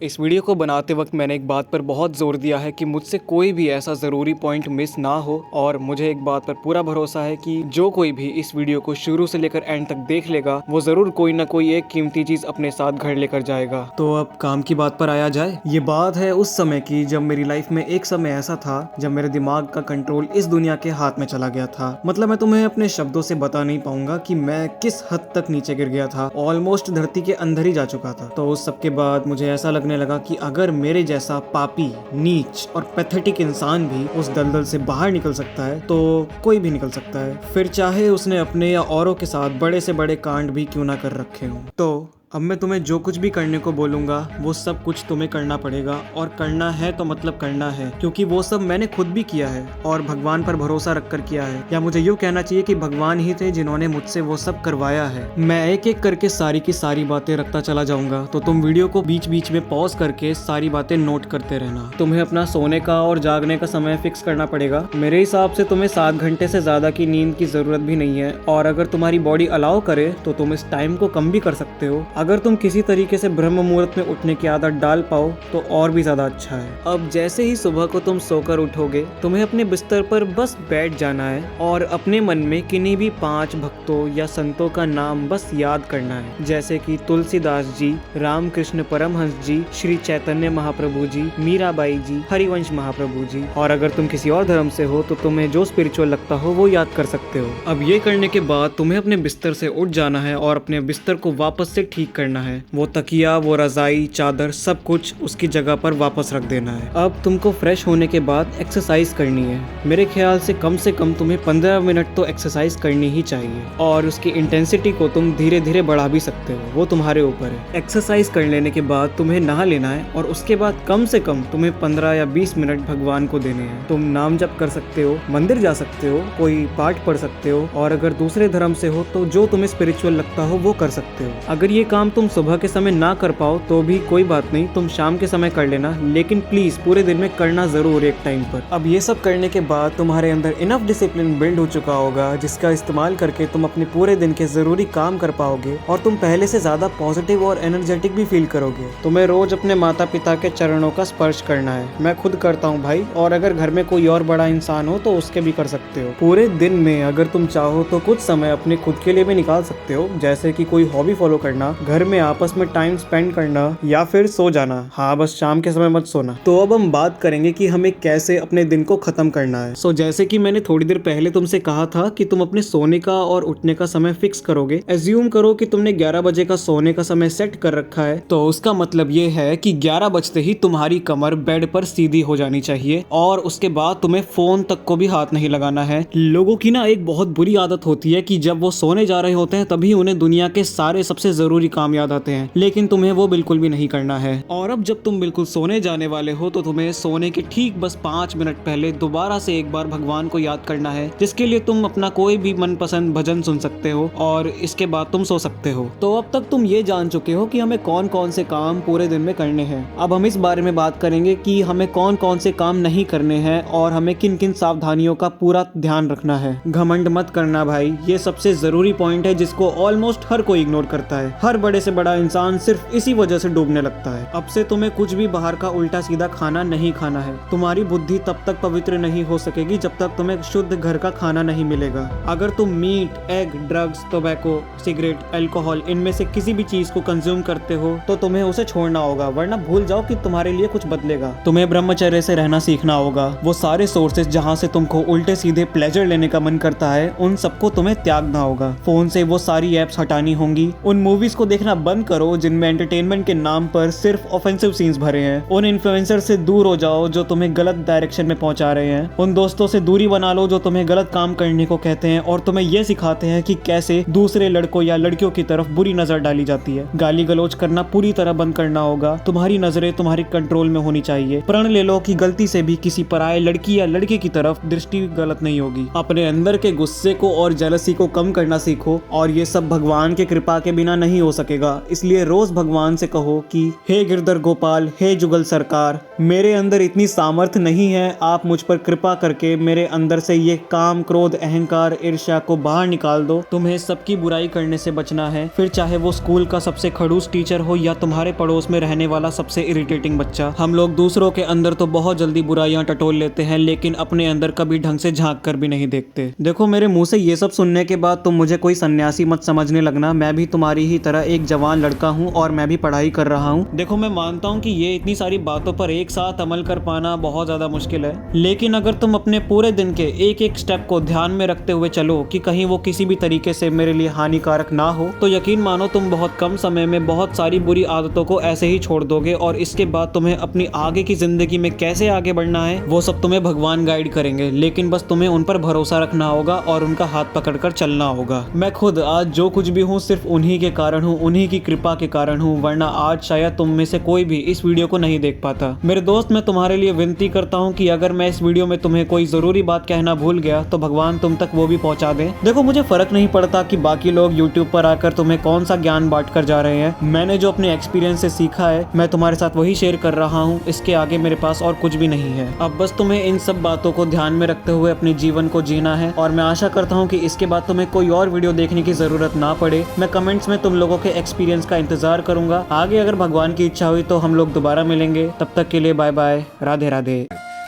इस वीडियो को बनाते वक्त मैंने एक बात पर बहुत ज़ोर दिया है कि मुझसे कोई भी ऐसा ज़रूरी पॉइंट मिस ना हो, और मुझे एक बात पर पूरा भरोसा है कि जो कोई भी इस वीडियो को शुरू से लेकर एंड तक देख लेगा वो ज़रूर कोई ना कोई एक कीमती चीज़ अपने साथ घर लेकर जाएगा। तो अब काम की बात पर आया जाए। ये बात है उस समय की जब मेरी लाइफ में एक समय ऐसा था जब मेरे दिमाग का कंट्रोल इस दुनिया के हाथ में चला गया था। मतलब मैं तुम्हें अपने शब्दों से बता नहीं पाऊंगा कि मैं किस हद तक नीचे गिर गया था, ऑलमोस्ट धरती के अंदर ही जा चुका था। तो उस सब के बाद मुझे ऐसा लगने लगा कि अगर मेरे जैसा पापी, नीच और पैथेटिक इंसान भी उस दलदल से बाहर निकल सकता है तो कोई भी निकल सकता है, फिर चाहे उसने अपने या औरों के साथ बड़े से बड़े कांड भी क्यों ना कर रखे हों। तो अब मैं तुम्हें जो कुछ भी करने को बोलूँगा वो सब कुछ तुम्हें करना पड़ेगा, और करना है तो मतलब करना है, क्योंकि वो सब मैंने खुद भी किया है और भगवान पर भरोसा रखकर किया है। या मुझे यूँ कहना चाहिए कि भगवान ही थे जिन्होंने मुझसे वो सब करवाया है। मैं एक एक करके सारी की सारी बातें रखता चला जाऊँगा, तो तुम वीडियो को बीच बीच में पॉज करके सारी बातें नोट करते रहना। तुम्हें अपना सोने का और जागने का समय फिक्स करना पड़ेगा। मेरे हिसाब से तुम्हें 7 घंटे से ज़्यादा की नींद की ज़रूरत भी नहीं है, और अगर तुम्हारी बॉडी अलाउ करे तो तुम इस टाइम को कम भी कर सकते हो। अगर तुम किसी तरीके से ब्रह्म मुहूर्त में उठने की आदत डाल पाओ तो और भी ज्यादा अच्छा है। अब जैसे ही सुबह को तुम सोकर उठोगे, तुम्हें अपने बिस्तर पर बस बैठ जाना है और अपने मन में किन्हीं भी 5 भक्तों या संतों का नाम बस याद करना है, जैसे कि तुलसीदास जी, रामकृष्ण परमहंस जी, श्री चैतन्य महाप्रभु जी, मीराबाई जी, हरिवंश महाप्रभु जी। और अगर तुम किसी और धर्म से हो तो तुम्हें जो स्पिरिचुअल लगता हो वो याद कर सकते हो। अब ये करने के बाद तुम्हें अपने बिस्तर से उठ जाना है और अपने बिस्तर को वापस से ठीक करना है। वो तकिया, वो रजाई, चादर, सब कुछ उसकी जगह पर वापस रख देना है। अब तुमको फ्रेश होने के बाद एक्सरसाइज करनी है। मेरे ख्याल से कम तुम्हें 15 मिनट तो एक्सरसाइज करनी ही चाहिए, और उसकी इंटेंसिटी को तुम धीरे धीरे बढ़ा भी सकते हो, वो तुम्हारे ऊपर है। एक्सरसाइज कर लेने के बाद तुम्हें नहा लेना है, और उसके बाद कम से कम तुम्हें 15 या 20 मिनट भगवान को देने हैं। तुम नाम जप कर सकते हो, मंदिर जा सकते हो, कोई पाठ पढ़ सकते हो, और अगर दूसरे धर्म से हो तो जो तुम्हें स्पिरिचुअल लगता हो वो कर सकते हो। अगर ये काम तुम सुबह के समय ना कर पाओ तो भी कोई बात नहीं, तुम शाम के समय कर लेना, लेकिन प्लीज पूरे दिन में करना जरूर एक टाइम पर। अब ये सब करने के बाद तुम्हारे अंदर इनफ डिसिप्लिन बिल्ड हो चुका होगा जिसका इस्तेमाल करके तुम अपने पूरे दिन के जरूरी काम कर पाओगे, और तुम पहले से ज्यादा पॉजिटिव और एनर्जेटिक भी फील करोगे। तुम्हें रोज अपने माता पिता के चरणों का स्पर्श करना है। मैं खुद करता हूँ भाई, और अगर घर में कोई और बड़ा इंसान हो तो उसके भी कर सकते हो। पूरे दिन में अगर तुम चाहो तो कुछ समय अपने खुद के लिए भी निकाल सकते हो, जैसे कि कोई हॉबी फॉलो करना, घर में आपस में टाइम स्पेंड करना, या फिर सो जाना। हाँ, बस शाम के समय मत सोना। तो अब हम बात करेंगे कि हमें कैसे अपने दिन को खत्म करना है। जैसे कि मैंने थोड़ी देर पहले तुमसे कहा था कि तुम अपने सोने का और उठने का समय फिक्स करोगे। एज्यूम करो कि तुमने 11 बजे का सोने का समय सेट कर रखा है, तो उसका मतलब ये है कि 11 बजते ही तुम्हारी कमर बेड पर सीधी हो जानी चाहिए, और उसके बाद तुम्हें फोन तक को भी हाथ नहीं लगाना है। लोगों की ना एक बहुत बुरी आदत होती है कि जब वो सोने जा रहे होते हैं तभी उन्हें दुनिया के सारे सबसे जरूरी काम याद आते हैं, लेकिन तुम्हें वो बिल्कुल भी नहीं करना है। और अब जब तुम बिल्कुल सोने जाने वाले हो तो तुम्हें सोने के ठीक बस 5 मिनट पहले दोबारा से एक बार भगवान को याद करना है, जिसके लिए तुम अपना कोई भी मनपसंद भजन सुन सकते हो, और इसके बाद तुम सो सकते हो। तो अब तक तुम ये जान चुके हो कि हमें कौन कौन से काम पूरे दिन में करने हैं। अब हम इस बारे में बात करेंगे कि हमें कौन कौन से काम नहीं करने हैं और हमें किन किन सावधानियों का पूरा ध्यान रखना है। घमंड मत करना भाई, ये सबसे जरूरी पॉइंट है जिसको ऑलमोस्ट हर कोई इग्नोर करता है। हर बड़े से बड़ा इंसान सिर्फ इसी वजह से डूबने लगता है। अब से तुम्हें कुछ भी बाहर का उल्टा सीधा खाना नहीं खाना है। तुम्हारी बुद्धि तब तक पवित्र नहीं हो सकेगी जब तक तुम्हें शुद्ध घर का खाना नहीं मिलेगा। अगर तुम meat, egg, drugs, tobacco, cigarette, alcohol, इनमें से किसी भी चीज को कंज्यूम करते हो तो तुम्हें उसे छोड़ना होगा, वरना भूल जाओ कि तुम्हारे लिए कुछ बदलेगा। तुम्हें ब्रह्मचर्य से रहना सीखना होगा। वो सारे सोर्सेज जहाँ से तुमको उल्टे सीधे प्लेजर लेने का मन करता है उन सबको तुम्हें त्यागना होगा। फोन से वो सारी एप्स हटानी होंगी। उन मूवीज को देखना बंद करो जिनमें एंटरटेनमेंट के नाम पर सिर्फ ऑफेंसिव सीन्स भरे हैं। उन इन्फ्लुएंसर से दूर हो जाओ जो तुम्हें गलत डायरेक्शन में पहुंचा रहे हैं। उन दोस्तों से दूरी बना लो जो तुम्हें गलत काम करने को कहते हैं और तुम्हें यह सिखाते हैं कि कैसे दूसरे लड़कों या लड़कियों की तरफ बुरी नजर डाली जाती है। गाली गलौज करना पूरी तरह बंद करना होगा। तुम्हारी नजरें तुम्हारे कंट्रोल में होनी चाहिए। प्रण ले लो कि गलती से भी किसी पराये लड़की या लड़के की तरफ दृष्टि गलत नहीं होगी। अपने अंदर के गुस्से को और जेलसी को कम करना सीखो, और ये सब भगवान के कृपा के बिना नहीं हो सकेगा। इसलिए रोज भगवान से कहो कि हे गिरधर गोपाल, हे जुगल सरकार, मेरे अंदर इतनी सामर्थ्य नहीं है, आप मुझ पर कृपा करके मेरे अंदर से ये काम, क्रोध, अहंकार, ईर्ष्या को बाहर निकाल दो। तुम्हें सबकी बुराई करने से बचना है, फिर चाहे वो स्कूल का सबसे खड़ूस टीचर हो या तुम्हारे पड़ोस में रहने वाला सबसे इरिटेटिंग बच्चा। हम लोग दूसरों के अंदर तो बहुत जल्दी बुराइयां टटोल लेते हैं, लेकिन अपने अंदर कभी ढंग से झांक कर भी नहीं देखते। देखो, मेरे मुंह से ये सब सुनने के बाद तुम मुझे कोई सन्यासी मत समझने लगना। मैं भी तुम्हारी ही तरह एक जवान लड़का हूँ और मैं भी पढ़ाई कर रहा हूँ। देखो, मैं मानता हूँ कि ये इतनी सारी बातों पर एक साथ अमल कर पाना बहुत ज्यादा मुश्किल है, लेकिन अगर तुम अपने पूरे दिन के एक एक स्टेप को ध्यान में रखते हुए चलो कि कहीं वो किसी भी तरीके से मेरे लिए हानिकारक ना हो, तो यकीन मानो तुम बहुत कम समय में बहुत सारी बुरी आदतों को ऐसे ही छोड़ दोगे। और इसके बाद तुम्हें अपनी आगे की जिंदगी में कैसे आगे बढ़ना है वो सब तुम्हें भगवान गाइड करेंगे, लेकिन बस तुम्हें उन पर भरोसा रखना होगा और उनका हाथ पकड़कर चलना होगा। मैं खुद आज जो कुछ भी हूँ सिर्फ उन्हीं के कारण हूँ, उन्हीं की कृपा के कारण हूँ, वरना आज शायद तुम में से कोई भी इस वीडियो को नहीं देख पाता। मेरे दोस्त, मैं तुम्हारे लिए विनती करता हूँ कि अगर मैं इस वीडियो में तुम्हें कोई जरूरी बात कहना भूल गया तो भगवान तुम तक वो भी पहुंचा दे। देखो, मुझे फर्क नहीं पड़ता कि बाकी लोग YouTube पर आकर तुम्हें कौन सा ज्ञान बांट कर जा रहे हैं। मैंने जो अपने एक्सपीरियंस से सीखा है मैं तुम्हारे साथ वही शेयर कर रहा हूँ। इसके आगे मेरे पास और कुछ भी नहीं है। अब बस तुम्हें इन सब बातों को ध्यान में रखते हुए अपने जीवन को जीना है, और मैं आशा करता हूँ कि इसके बाद तुम्हें कोई और वीडियो देखने की जरूरत ना पड़े। मैं कमेंट्स में तुम लोगों के एक्सपीरियंस का इंतजार करूंगा। आगे अगर भगवान की इच्छा हुई तो हम लोग दोबारा मिलेंगे। तब तक के लिए बाय बाय, राधे राधे।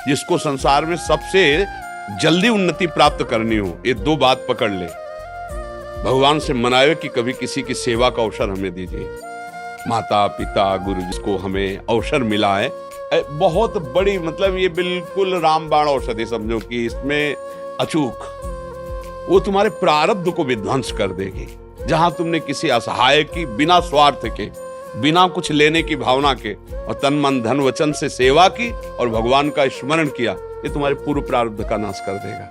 जिसको संसार में सबसे जल्दी उन्नति प्राप्त करनी हो, ये दो बात पकड़ ले। भगवान से मनाए कि कभी किसी की सेवा का अवसर हमें दीजिए। माता पिता गुरु जिसको हमें अवसर मिला है, बहुत बड़ी, मतलब ये बिल्कुल रामबाण औषधि समझो कि इसमें अचूक वो तुम्हारे प्रारब्ध को विध्वंस कर देगी। जहां तुमने किसी असहाय की बिना स्वार्थ के, बिना कुछ लेने की भावना के और तन मन धन वचन से सेवा की और भगवान का स्मरण किया, ये तुम्हारे पूर्व प्रारब्ध का नाश कर देगा।